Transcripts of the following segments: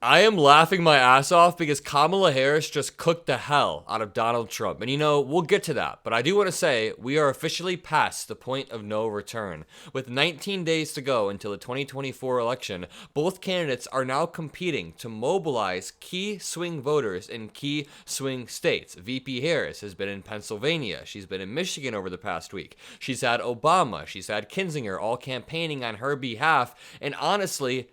I am laughing my ass off because Kamala Harris just cooked the hell out of Donald Trump. And we'll get to that. But I do want to say we are officially past the point of no return. With 19 days to go until the 2024 election, both candidates are now competing to mobilize key swing voters in key swing states. VP Harris has been in Pennsylvania. She's been in Michigan over the past week. She's had Obama. She's had Kinzinger all campaigning on her behalf. And honestly,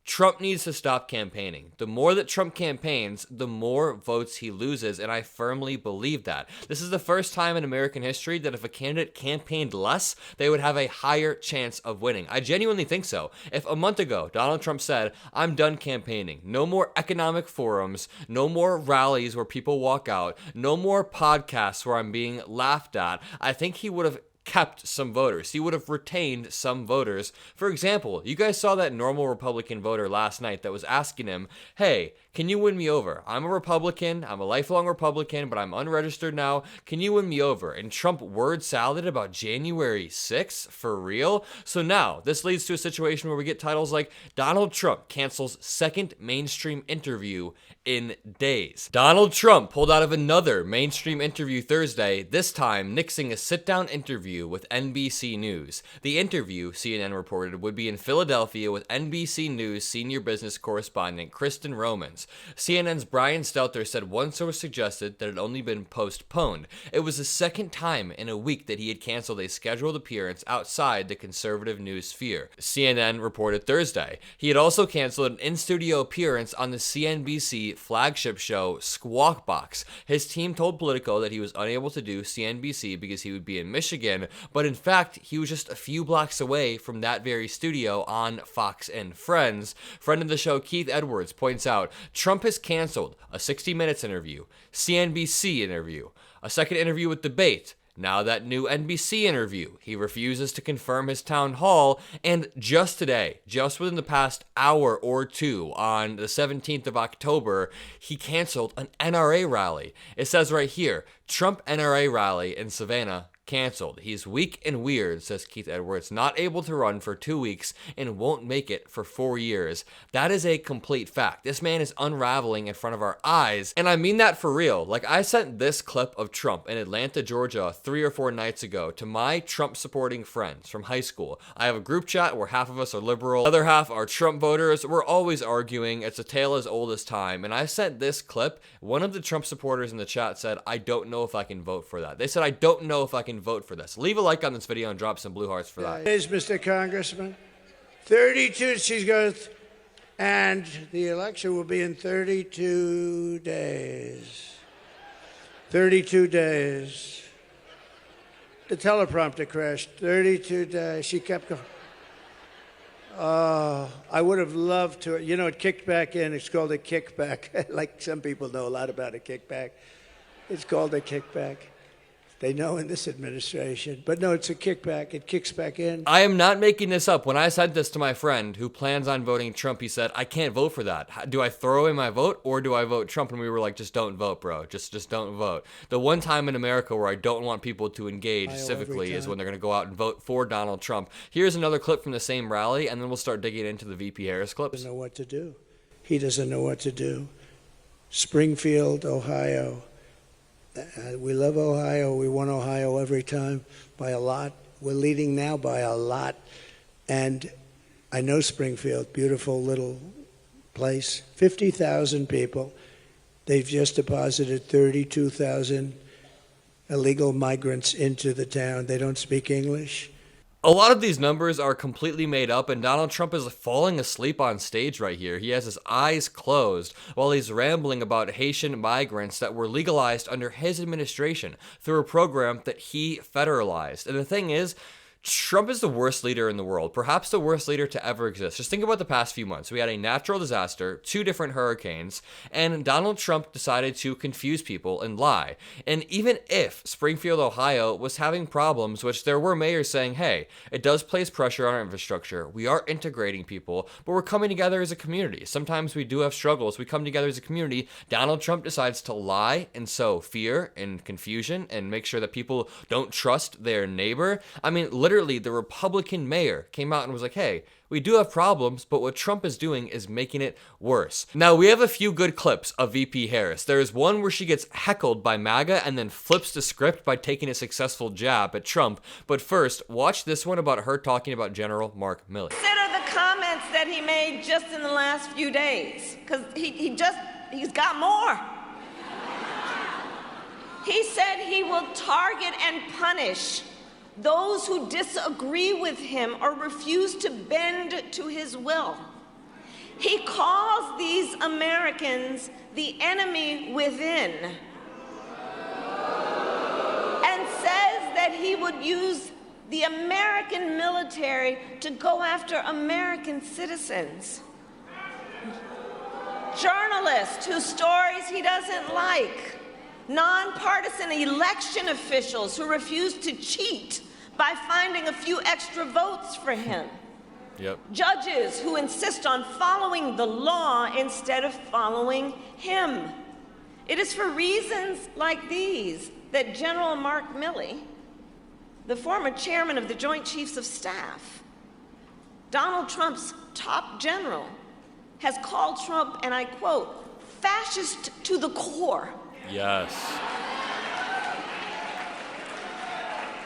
Trump needs to stop campaigning. The more that Trump campaigns, the more votes he loses, and I firmly believe that. This is the first time in American history that if a candidate campaigned less, they would have a higher chance of winning. I genuinely think so. If a month ago, Donald Trump said, I'm done campaigning, no more economic forums, no more rallies where people walk out, no more podcasts where I'm being laughed at, I think he would have kept some voters. He would have retained some voters. For example, you guys saw that normal Republican voter last night that was asking him, hey, can you win me over? I'm a Republican. I'm a lifelong Republican, but I'm unregistered now. Can you win me over? And Trump word salad about January 6th? For real? So now, this leads to a situation where we get titles like Donald Trump cancels second mainstream interview in days. Donald Trump pulled out of another mainstream interview Thursday, this time nixing a sit-down interview with NBC News. The interview, CNN reported, would be in Philadelphia with NBC News senior business correspondent Kristen Romans. CNN's Brian Stelter said one source suggested that it had only been postponed. It was the second time in a week that he had canceled a scheduled appearance outside the conservative news sphere, CNN reported Thursday. He had also canceled an in-studio appearance on the CNBC flagship show Squawk Box. His team told Politico that he was unable to do CNBC because he would be in Michigan, but in fact, he was just a few blocks away from that very studio on Fox and Friends. Friend of the show Keith Edwards points out, Trump has canceled a 60 Minutes interview, CNBC interview, a second interview with Debate, now that new NBC interview. He refuses to confirm his town hall, and just today, just within the past hour or two, on the 17th of October, he canceled an NRA rally. It says right here, Trump NRA rally in Savannah canceled. He's weak and weird, says Keith Edwards, not able to run for 2 weeks and won't make it for 4 years. That is a complete fact. This man is unraveling in front of our eyes, and I mean that for real. Like, I sent this clip of Trump in Atlanta, Georgia 3 or 4 nights ago to my Trump supporting friends from high school. I have a group chat where half of us are liberal, the other half are Trump voters. We're always arguing. It's a tale as old as time, and I sent this clip. One of the Trump supporters in the chat said, I don't know if I can vote for that. They said, I don't know if I can vote for this. Leave a like on this video and drop some blue hearts for that. It is, Mr. Congressman. 32, she goes, and the election will be in 32 days. 32 days. The teleprompter crashed. 32 days. She kept going. I would have loved to. It kicked back in. It's called a kickback. Like some people know a lot about a kickback. It's called a kickback. They know in this administration. But no, it's a kickback. It kicks back in. I am not making this up. When I sent this to my friend who plans on voting Trump, he said, I can't vote for that. Do I throw away my vote or do I vote Trump? And we were like, just don't vote, bro. Just don't vote. The one time in America where I don't want people to engage civically is when they're going to go out and vote for Donald Trump. Here's another clip from the same rally, and then we'll start digging into the VP Harris clips. He doesn't know what to do. He doesn't know what to do. Springfield, Ohio. We love Ohio. We won Ohio every time by a lot. We're leading now by a lot. And I know Springfield, beautiful little place. 50,000 people. They've just deposited 32,000 illegal migrants into the town. They don't speak English. A lot of these numbers are completely made up, and Donald Trump is falling asleep on stage right here. He has his eyes closed while he's rambling about Haitian migrants that were legalized under his administration through a program that he federalized. And the thing is, Trump is the worst leader in the world, perhaps the worst leader to ever exist. Just think about the past few months. We had a natural disaster, 2 different hurricanes, and Donald Trump decided to confuse people and lie. And even if Springfield, Ohio was having problems, which there were mayors saying, hey, it does place pressure on our infrastructure, we are integrating people, but we're coming together as a community. Sometimes we do have struggles. We come together as a community. Donald Trump decides to lie and sow fear and confusion and make sure that people don't trust their neighbor. I mean, literally, literally the Republican mayor came out and was like, hey, we do have problems, but what Trump is doing is making it worse. Now, we have a few good clips of VP Harris. There is one where she gets heckled by MAGA and then flips the script by taking a successful jab at Trump. But first, watch this one about her talking about General Mark Milley. Consider the comments that he made just in the last few days, because he's got more. He said he will target and punish those who disagree with him or refuse to bend to his will. He calls these Americans the enemy within and says that he would use the American military to go after American citizens. Journalists whose stories he doesn't like. Nonpartisan election officials who refuse to cheat by finding a few extra votes for him. Yep. Judges who insist on following the law instead of following him. It is for reasons like these that General Mark Milley, the former chairman of the Joint Chiefs of Staff, Donald Trump's top general, has called Trump, and I quote, fascist to the core. Yes.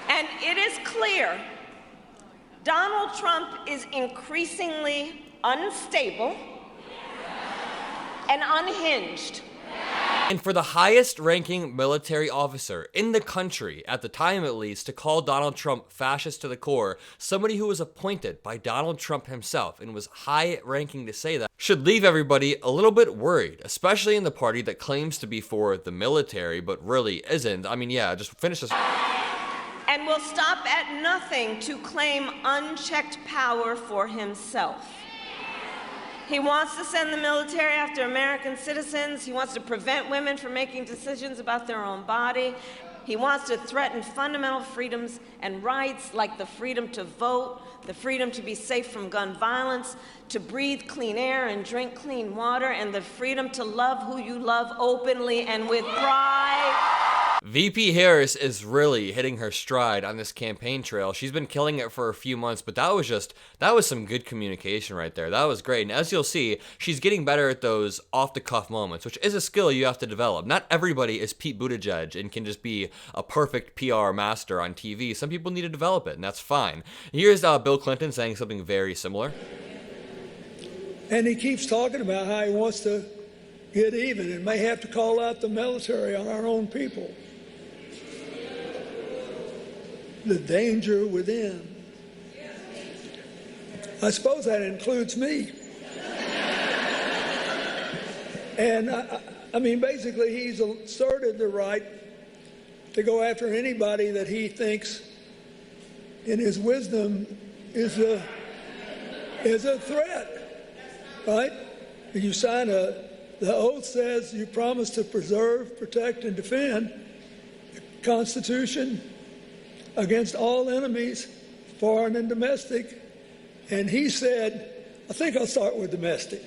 And it is clear Donald Trump is increasingly unstable and unhinged. And for the highest ranking military officer in the country, at the time at least, to call Donald Trump fascist to the core, somebody who was appointed by Donald Trump himself and was high ranking to say that, should leave everybody a little bit worried, especially in the party that claims to be for the military but really isn't. I mean, yeah, just finish this. And will stop at nothing to claim unchecked power for himself. He wants to send the military after American citizens. He wants to prevent women from making decisions about their own body. He wants to threaten fundamental freedoms and rights like the freedom to vote, the freedom to be safe from gun violence, to breathe clean air and drink clean water, and the freedom to love who you love openly and with pride. VP Harris is really hitting her stride on this campaign trail. She's been killing it for a few months, but that was some good communication right there. That was great. And as you'll see, she's getting better at those off-the-cuff moments, which is a skill you have to develop. Not everybody is Pete Buttigieg and can just be a perfect PR master on TV. Some people need to develop it, and that's fine. Here's Bill Clinton saying something very similar. And he keeps talking about how he wants to get even and may have to call out the military on our own people. The danger within. I suppose that includes me. And I mean, basically, he's asserted the right to go after anybody that he thinks, in his wisdom, is a threat, right? You sign the oath says you promise to preserve, protect, and defend the Constitution against all enemies, foreign and domestic. And he said, I think I'll start with domestic.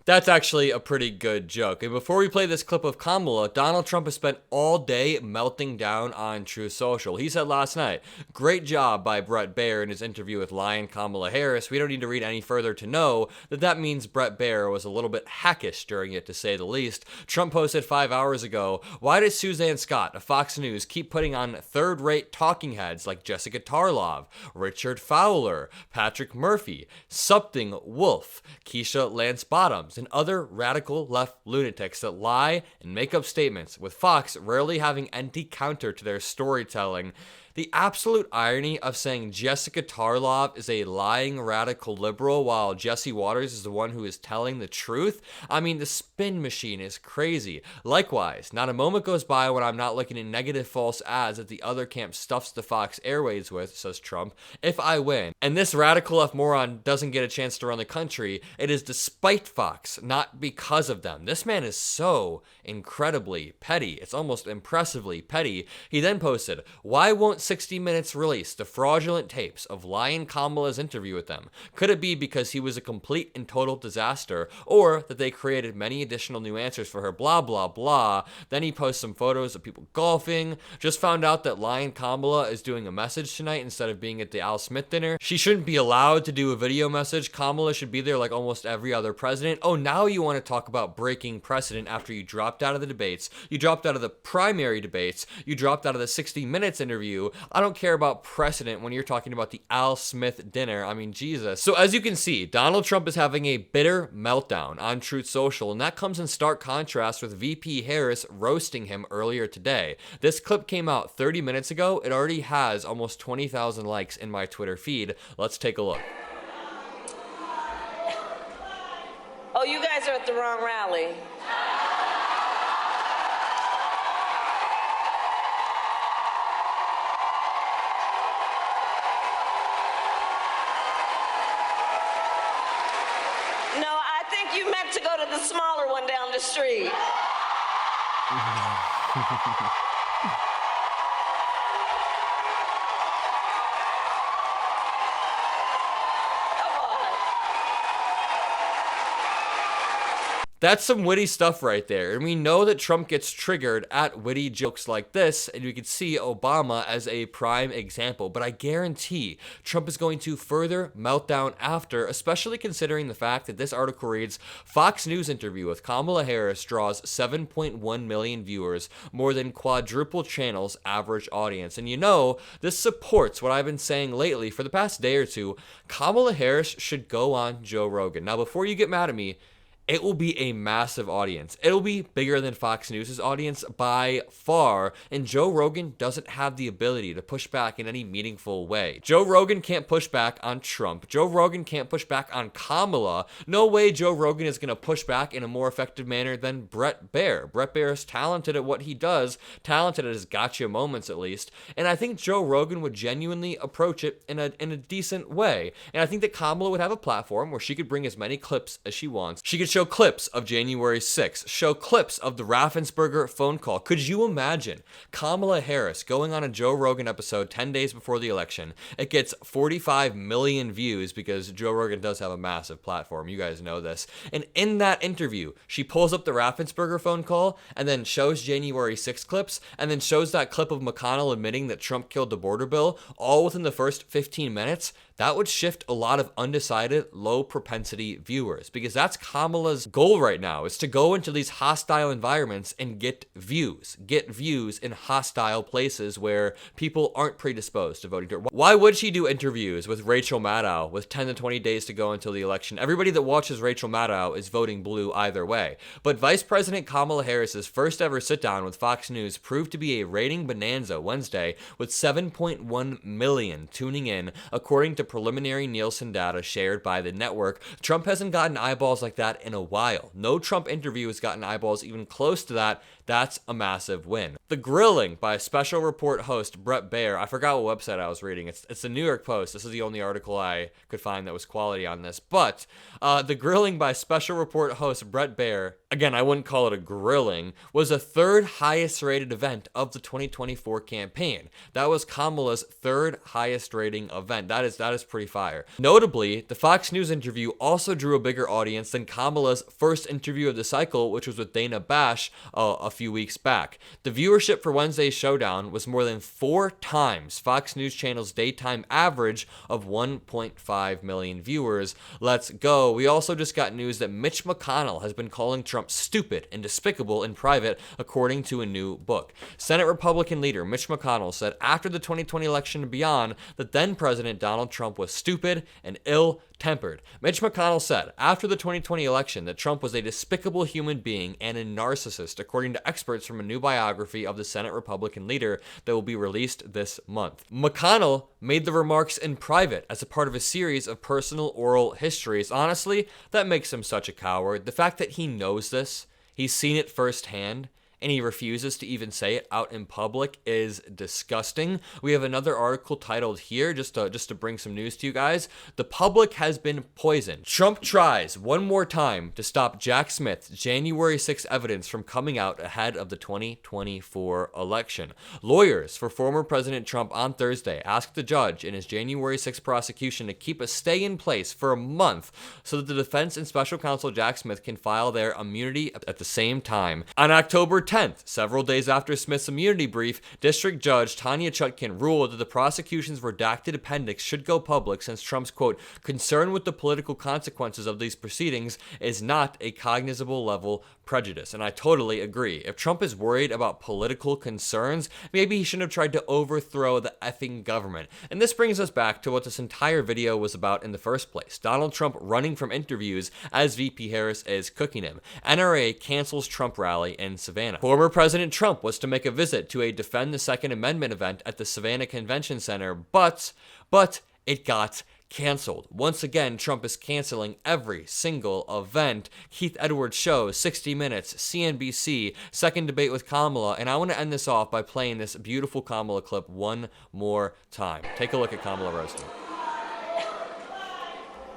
That's actually a pretty good joke. And before we play this clip of Kamala, Donald Trump has spent all day melting down on Truth Social. He said last night, great job by Bret Baier in his interview with Lion Kamala Harris. We don't need to read any further to know that means Bret Baier was a little bit hackish during it, to say the least. Trump posted 5 hours ago, why does Suzanne Scott of Fox News keep putting on third-rate talking heads like Jessica Tarlov, Richard Fowler, Patrick Murphy, Something Wolf, Keisha Lance Bottoms, and other radical left lunatics that lie and make up statements, with Fox rarely having any counter to their storytelling? The absolute irony of saying Jessica Tarlov is a lying radical liberal while Jesse Waters is the one who is telling the truth. I mean, the spin machine is crazy. Likewise, not a moment goes by when I'm not looking at negative false ads that the other camp stuffs the Fox airwaves with, says Trump, if I win. And this radical left moron doesn't get a chance to run the country. It is despite Fox, not because of them. This man is so incredibly petty. It's almost impressively petty. He then posted, why won't 60 Minutes released the fraudulent tapes of lying Kamala's interview with them? Could it be because he was a complete and total disaster, or that they created many additional new answers for her, blah, blah, blah? Then he posts some photos of people golfing. Just found out that lying Kamala is doing a message tonight instead of being at the Al Smith dinner. She shouldn't be allowed to do a video message. Kamala should be there like almost every other president. Oh, now you want to talk about breaking precedent after you dropped out of the debates. You dropped out of the primary debates. You dropped out of the 60 Minutes interview. I don't care about precedent when you're talking about the Al Smith dinner. I mean, Jesus. So as you can see, Donald Trump is having a bitter meltdown on Truth Social, and that comes in stark contrast with VP Harris roasting him earlier today. This clip came out 30 minutes ago. It already has almost 20,000 likes in my Twitter feed. Let's take a look. Oh, you guys are at the wrong rally. No, I think you meant to go to the smaller one down the street. That's some witty stuff right there. And we know that Trump gets triggered at witty jokes like this, and you can see Obama as a prime example. But I guarantee Trump is going to further melt down after, especially considering the fact that this article reads, Fox News interview with Kamala Harris draws 7.1 million viewers, more than quadruple channel's average audience. And you know, this supports what I've been saying lately for the past day or two. Kamala Harris should go on Joe Rogan. Now, before you get mad at me, it will be a massive audience. It'll be bigger than Fox News' audience by far, and Joe Rogan doesn't have the ability to push back in any meaningful way. Joe Rogan can't push back on Trump. Joe Rogan can't push back on Kamala. No way Joe Rogan is going to push back in a more effective manner than Bret Baier. Bret Baier is talented at what he does, talented at his gotcha moments at least, and I think Joe Rogan would genuinely approach it in a decent way. And I think that Kamala would have a platform where she could bring as many clips as she wants. She could show clips of January 6th, show clips of the Raffensperger phone call. Could you imagine Kamala Harris going on a Joe Rogan episode 10 days before the election? It gets 45 million views because Joe Rogan does have a massive platform. You guys know this. And in that interview, she pulls up the Raffensperger phone call and then shows January 6th clips and then shows that clip of McConnell admitting that Trump killed the border bill all within the first 15 minutes. That would shift a lot of undecided, low propensity viewers, because that's Kamala's goal right now, is to go into these hostile environments and get views in hostile places where people aren't predisposed to voting to her. Why would she do interviews with Rachel Maddow with 10 to 20 days to go until the election? Everybody that watches Rachel Maddow is voting blue either way. But Vice President Kamala Harris's first ever sit down with Fox News proved to be a rating bonanza Wednesday, with 7.1 million tuning in, according to preliminary Nielsen data shared by the network. Trump hasn't gotten eyeballs like that in a while. No Trump interview has gotten eyeballs even close to that. That's a massive win. The grilling by special report host Bret Baier, I forgot what website I was reading. It's the New York Post. This is the only article I could find that was quality on this. But the grilling by special report host Bret Baier, again, I wouldn't call it a grilling, was the third highest rated event of the 2024 campaign. That was Kamala's third highest rating event. That is pretty fire. Notably, the Fox News interview also drew a bigger audience than Kamala's first interview of the cycle, which was with Dana Bash a few weeks back. The viewership for Wednesday's showdown was more than 4 times Fox News Channel's daytime average of 1.5 million viewers. Let's go. We also just got news that Mitch McConnell has been calling Trump stupid and despicable in private, according to a new book. Senate Republican leader Mitch McConnell said after the 2020 election and beyond that then President Donald Trump was stupid and ill-tempered. Mitch McConnell said after the 2020 election that Trump was a despicable human being and a narcissist, according to experts from a new biography of the Senate Republican leader that will be released this month. McConnell made the remarks in private as a part of a series of personal oral histories. Honestly, that makes him such a coward. The fact that he knows this, he's seen it firsthand, and he refuses to even say it out in public is disgusting. We have another article titled here, just to bring some news to you guys. The public has been poisoned. Trump tries one more time to stop Jack Smith's January 6 evidence from coming out ahead of the 2024 election. Lawyers for former President Trump on Thursday asked the judge in his January 6 prosecution to keep a stay in place for a month so that the defense and special counsel Jack Smith can file their immunity at the same time. On October 10th, several days after Smith's immunity brief, District Judge Tanya Chutkan ruled that the prosecution's redacted appendix should go public since Trump's, quote, concern with the political consequences of these proceedings is not a cognizable level prejudice. And I totally agree. If Trump is worried about political concerns, maybe he shouldn't have tried to overthrow the effing government. And this brings us back to what this entire video was about in the first place. Donald Trump running from interviews as VP Harris is cooking him. NRA cancels Trump rally in Savannah. Former President Trump was to make a visit to a Defend the Second Amendment event at the Savannah Convention Center, but it got canceled. Once again, Trump is canceling every single event. Keith Edwards show, 60 Minutes, CNBC, second debate with Kamala, and I want to end this off by playing this beautiful Kamala clip one more time. Take a look at Kamala roasting.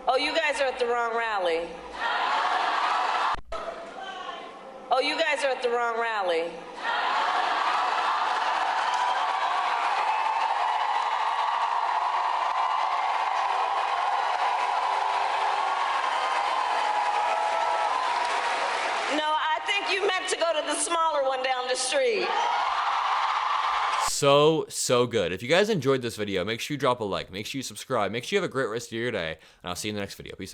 Oh, you guys are at the wrong rally. Oh, you guys are at the wrong rally. No, I think you meant to go to the smaller one down the street. So good. If you guys enjoyed this video, make sure you drop a like, make sure you subscribe, make sure you have a great rest of your day, and I'll see you in the next video. Peace out.